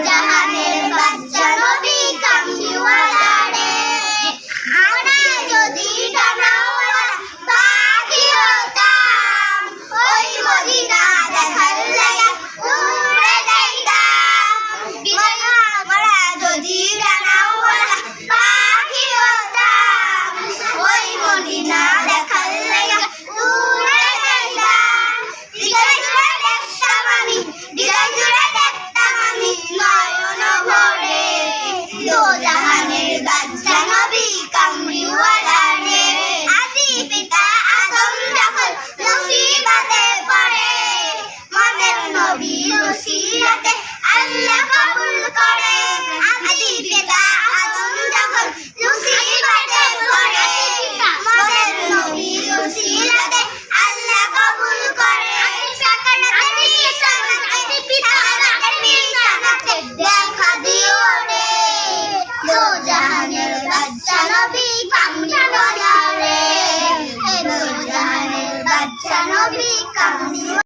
জাহানের বাদশা নবী কামলিওয়ালা রে, আমরা যদি ডানাওয়ালা পাখি হতাম, ওই মদিনা দেখার লাগা উড়ে যাইতাম। আমরা যদি ডানাওয়ালা পাখি হতাম, ওই মদিনা দেখার লাগা উড়ে যাইতাম। হৃদয় জুড়ে দেখতাম আমি, হৃদয় জুড়ে দেখতাম আমি নয়ন ভরে, জাহানের বাদশা নবী কামলিওয়ালা রে। আদি পিতা আদম যখন মুসিবতে পড়ে, মনের নবীর উসিলাতে আল্লাহ কবুল করে। আদি পিতা আদম যখন মুসিবতে পড়ে, মনের নবীর উসিলাতে আল্লাহ কবুল করে। দেখা দিও রে, জাহানের বাদশা নবী কামলিওয়ালা রে, জাহানের বাদশা নবী কামলিওয়ালা।